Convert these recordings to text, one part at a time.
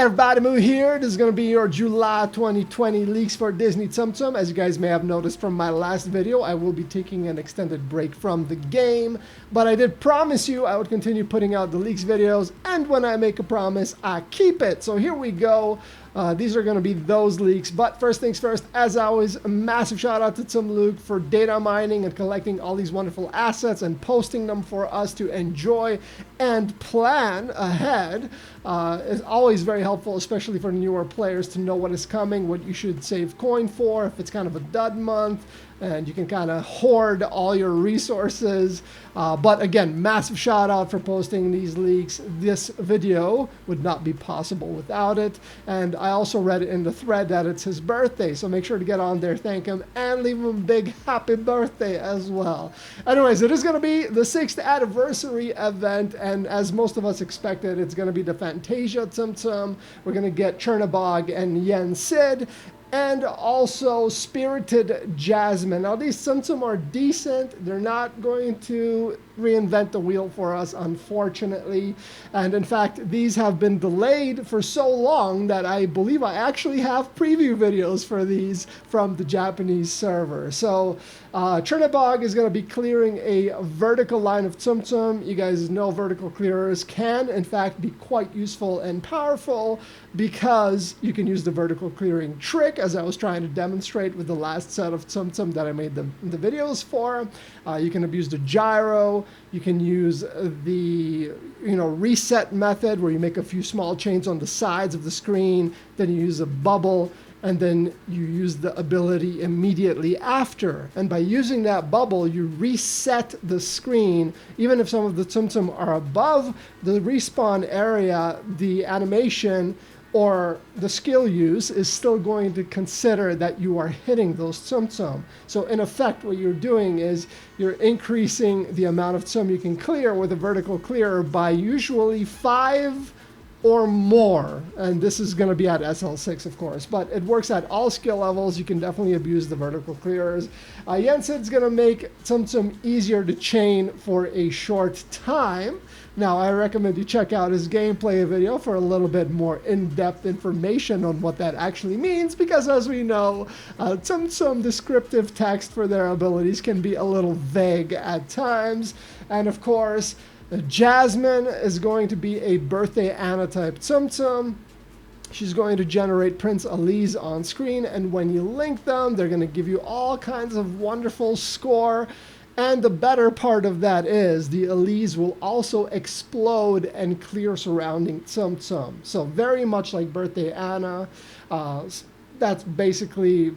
Everybody, Moo here. This is going to be your July 2020 leaks for Disney Tsum Tsum. As you guys may have noticed from my last video, I will be taking an extended break from the game, but I did promise you I would continue putting out the leaks videos, and when I make a promise, I keep it. So here we go. These are going to be those leaks, but first things first, as always, a massive shout out to Tsum Luke for data mining and collecting all these wonderful assets and posting them for us to enjoy and plan ahead. It's always very helpful, especially for newer players, to know what is coming, what you should save coin for if it's kind of a dud month, and you can kind of hoard all your resources. But again, massive shout out for posting these leaks. This video would not be possible without it. And I also read in the thread that it's his birthday, so make sure to get on there, thank him, and leave him a big happy birthday as well. Anyways, it is going to be the 6th anniversary event, and as most of us expected, it's going to be the Fantasia Tsum Tsum. We're going to get Chernabog and Yen Sid, and also Spirited Jasmine. Now, these Tsum Tsum are decent. They're not going to reinvent the wheel for us, unfortunately. And in fact, these have been delayed for so long that I believe I actually have preview videos for these from the Japanese server. So Chernabog is going to be clearing a vertical line of Tsum Tsum. You guys know vertical clearers can, in fact, be quite useful and powerful because you can use the vertical clearing trick, as I was trying to demonstrate with the last set of Tsum Tsum that I made the videos for. You can abuse the gyro. You can use the reset method where you make a few small chains on the sides of the screen, then you use a bubble, and then you use the ability immediately after. And by using that bubble, you reset the screen. Even if some of the Tsum Tsum are above the respawn area, the animation or the skill use is still going to consider that you are hitting those Tsum Tsum. So in effect, what you're doing is you're increasing the amount of Tsum you can clear with a vertical clearer by usually 5 or more, and this is going to be at SL6, of course, but it works at all skill levels. You can definitely abuse the vertical clearers. Yensid's going to make Tsum Tsum easier to chain for a short time. Now, I recommend you check out his gameplay video for a little bit more in-depth information on what that actually means, because as we know, Tsum Tsum descriptive text for their abilities can be a little vague at times. And of course, Jasmine is going to be a birthday Anna type Tsum Tsum. She's going to generate Prince Elise on screen, and when you link them, they're going to give you all kinds of wonderful score. And the better part of that is the Elise will also explode and clear surrounding Tsum Tsum. So very much like birthday Anna. That's basically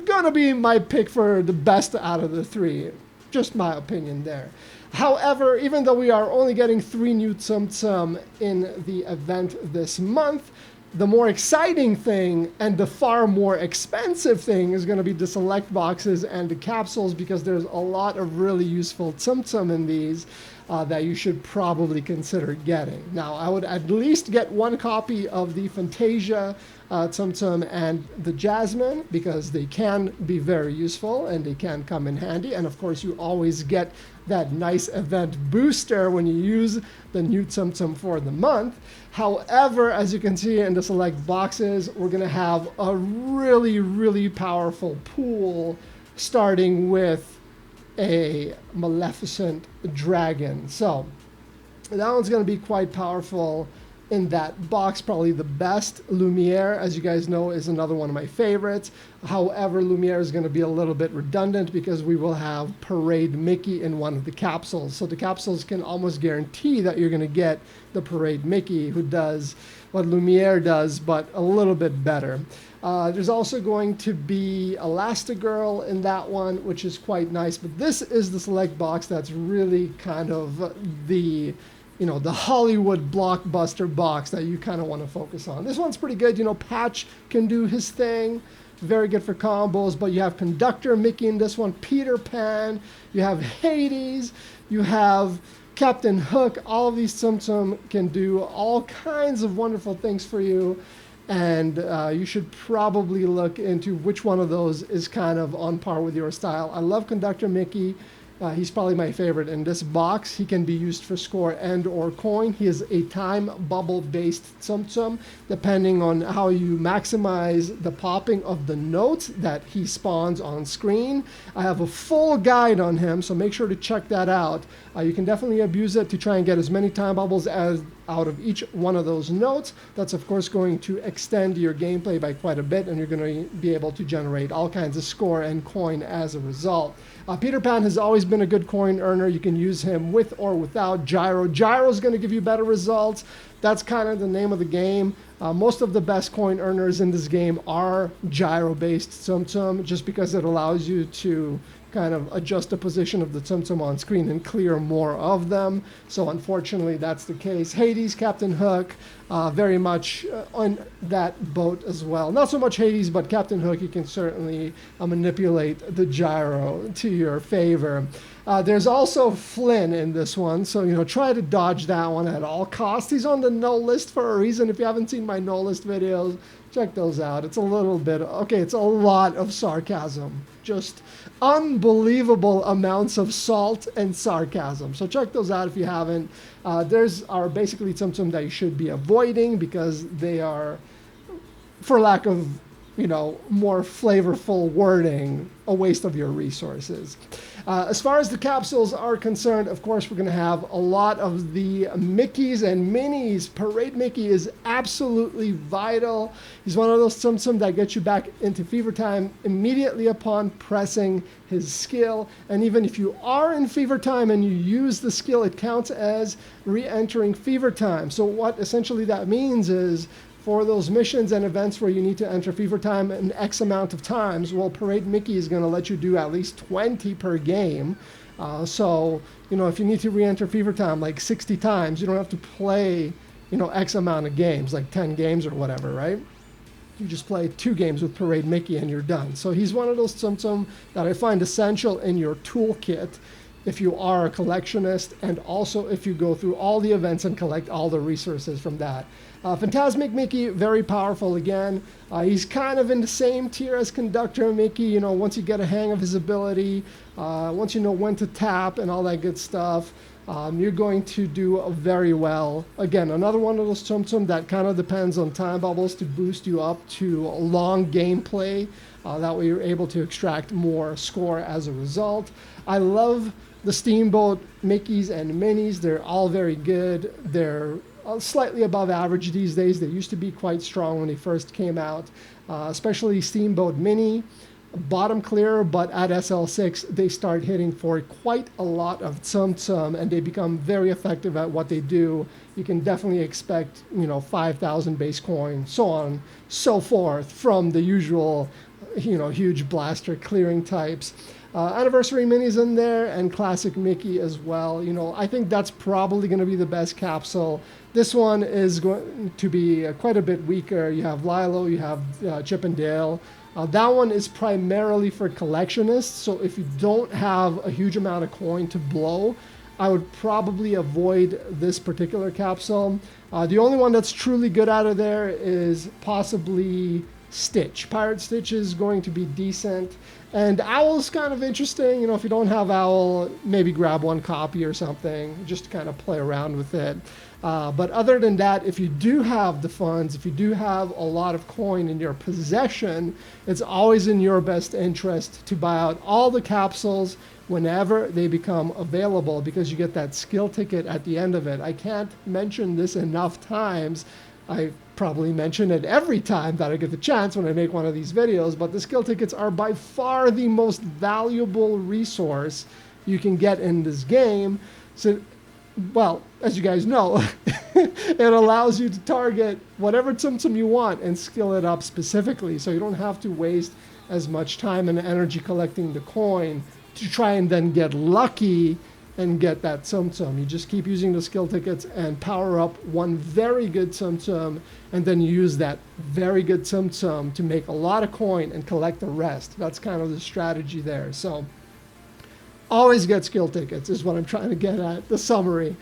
going to be my pick for the best out of the three. Just my opinion there. However, even though we are only getting 3 new Tsum Tsum in the event this month, the more exciting thing and the far more expensive thing is going to be the select boxes and the capsules, because there's a lot of really useful Tsum Tsum in these that you should probably consider getting. Now, I would at least get 1 copy of the Fantasia Tsum Tsum and the Jasmine, because they can be very useful and they can come in handy. And of course, you always get that nice event booster when you use the new Tsum Tsum for the month. However, as you can see in the select boxes, we're going to have a really, really powerful pool, starting with a Maleficent dragon. So that one's going to be quite powerful in that box. Probably the best. Lumiere, as you guys know, is another one of my favorites. However, Lumiere is going to be a little bit redundant because we will have Parade Mickey in one of the capsules. So the capsules can almost guarantee that you're going to get the Parade Mickey, who does what Lumiere does, but a little bit better. There's also going to be Elastigirl in that one, which is quite nice. But this is the select box that's really kind of the Hollywood blockbuster box that you kind of want to focus on. This one's pretty good. Patch can do his thing. Very good for combos, but you have Conductor Mickey in this one, Peter Pan, you have Hades, you have Captain Hook. All of these Tsum Tsum can do all kinds of wonderful things for you, and you should probably look into which one of those is kind of on par with your style. I love Conductor Mickey. He's probably my favorite in this box. He can be used for score and or coin. He is a time bubble based Tsum Tsum, depending on how you maximize the popping of the notes that he spawns on screen. I have a full guide on him, so make sure to check that out. You can definitely abuse it to try and get as many time bubbles as out of each one of those notes. That's of course going to extend your gameplay by quite a bit, and you're going to be able to generate all kinds of score and coin as a result. Peter Pan has always been a good coin earner. You can use him with or without gyro. Gyro is going to give you better results. That's kind of the name of the game. Most of the best coin earners in this game are gyro-based Tsum Tsum, just because it allows you to kind of adjust the position of the Tsum Tsum on screen and clear more of them. So unfortunately, that's the case. Hades, Captain Hook, very much on that boat as well. Not so much Hades, but Captain Hook, you can certainly manipulate the gyro to your favor. There's also Flynn in this one, so try to dodge that one at all costs. He's on the no list for a reason. If you haven't seen my no list videos, check those out. It's a little bit, okay, it's a lot of sarcasm. Just unbelievable amounts of salt and sarcasm. So check those out if you haven't. There's are basically Tsum Tsum that you should be avoiding because they are, for lack of more flavorful wording, a waste of your resources. As far as the capsules are concerned, of course, we're going to have a lot of the Mickeys and Minis. Parade Mickey is absolutely vital. He's one of those Tsum Tsum that gets you back into Fever Time immediately upon pressing his skill. And even if you are in Fever Time and you use the skill, it counts as re-entering Fever Time. So what essentially that means is, for those missions and events where you need to enter Fever Time an X amount of times, well, Parade Mickey is going to let you do at least 20 per game. So, if you need to re-enter Fever Time like 60 times, you don't have to play, X amount of games, like 10 games or whatever, right? You just play 2 games with Parade Mickey and you're done. So he's one of those Tsum Tsum that I find essential in your toolkit if you are a collectionist, and also if you go through all the events and collect all the resources from that. Phantasmic Mickey, very powerful again. He's kind of in the same tier as Conductor Mickey. Once you get a hang of his ability, once you know when to tap and all that good stuff, you're going to do very well. Again, another one of those Tsum Tsum that kind of depends on time bubbles to boost you up to long gameplay. That way you're able to extract more score as a result. I love the Steamboat Mickeys and Minis. They're all very good. They're slightly above average these days. They used to be quite strong when they first came out, especially Steamboat Mini. Bottom clear, but at SL6 they start hitting for quite a lot of Tsum Tsum, and they become very effective at what they do. You can definitely expect 5,000 base coin, so on, so forth, from the usual huge blaster clearing types. Anniversary Minis in there, and Classic Mickey as well. I think that's probably going to be the best capsule. This one is going to be quite a bit weaker. You have Lilo, you have Chip and Dale. That one is primarily for collectionists, so if you don't have a huge amount of coin to blow, I would probably avoid this particular capsule. The only one that's truly good out of there is possibly Stitch. Pirate Stitch is going to be decent. And Owl's kind of interesting. If you don't have Owl, maybe grab one copy or something, just to kind of play around with it. But other than that, if you do have the funds, if you do have a lot of coin in your possession, it's always in your best interest to buy out all the capsules whenever they become available, because you get that skill ticket at the end of it. I can't mention this enough times. I probably mention it every time that I get the chance when I make one of these videos, but the skill tickets are by far the most valuable resource you can get in this game. So, well, as you guys know, it allows you to target whatever Tsum Tsum you want and skill it up specifically, so you don't have to waste as much time and energy collecting the coin to try and then get lucky and get that Tsum Tsum. You just keep using the skill tickets and power up one very good Tsum Tsum, and then you use that very good Tsum Tsum to make a lot of coin and collect the rest. That's kind of the strategy there. So always get skill tickets is what I'm trying to get at, the summary.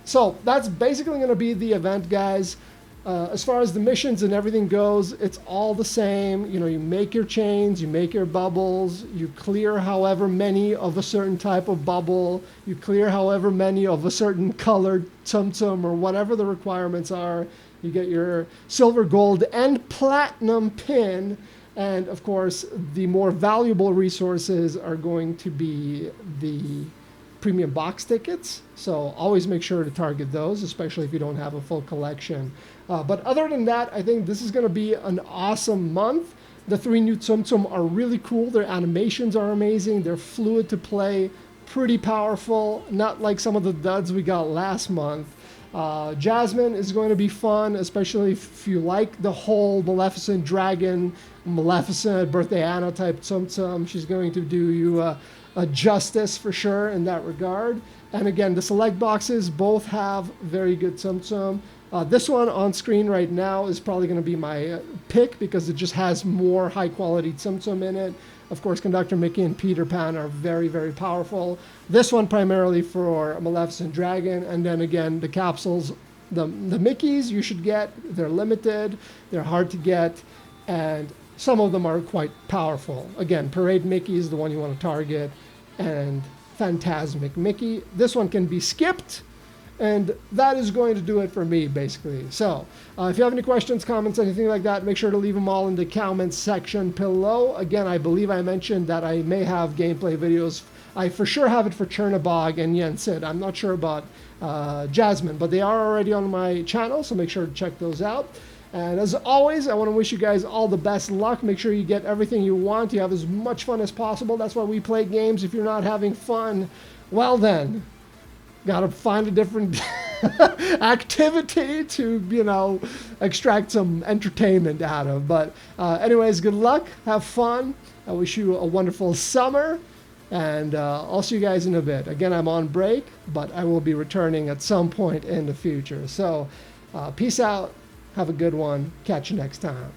So that's basically going to be the event, guys. As far as the missions and everything goes, it's all the same. You know, you make your chains, you make your bubbles, you clear however many of a certain type of bubble, you clear however many of a certain colored Tsum Tsum or whatever the requirements are. You get your silver, gold, and platinum pin. And of course, the more valuable resources are going to be the premium box tickets. So always make sure to target those, especially if you don't have a full collection. But other than that, I think this is going to be an awesome month. The 3 new Tsum Tsum are really cool. Their animations are amazing. They're fluid to play, pretty powerful, not like some of the duds we got last month. Jasmine is going to be fun, especially if you like the whole Maleficent Dragon, Maleficent Birthday Anna type Tsum Tsum. She's going to do you a justice for sure in that regard. And again, the select boxes both have very good Tsum Tsum. This one on screen right now is probably going to be my pick because it just has more high quality Tsum Tsum in it. Of course, Conductor Mickey and Peter Pan are very, very powerful. This one primarily for Maleficent Dragon. And then again, the capsules, the Mickeys you should get. They're limited. They're hard to get. And some of them are quite powerful. Again, Parade Mickey is the one you want to target. And Phantasmic Mickey. This one can be skipped. And that is going to do it for me, basically. So, if you have any questions, comments, anything like that, make sure to leave them all in the comments section below. Again, I believe I mentioned that I may have gameplay videos. I for sure have it for Chernabog and Yen Sid. I'm not sure about Jasmine, but they are already on my channel, so make sure to check those out. And as always, I want to wish you guys all the best luck. Make sure you get everything you want. You have as much fun as possible. That's why we play games. If you're not having fun, well then, gotta find a different activity to, you know, extract some entertainment out of. But anyways, good luck. Have fun. I wish you a wonderful summer. And I'll see you guys in a bit. Again, I'm on break, but I will be returning at some point in the future. So peace out. Have a good one. Catch you next time.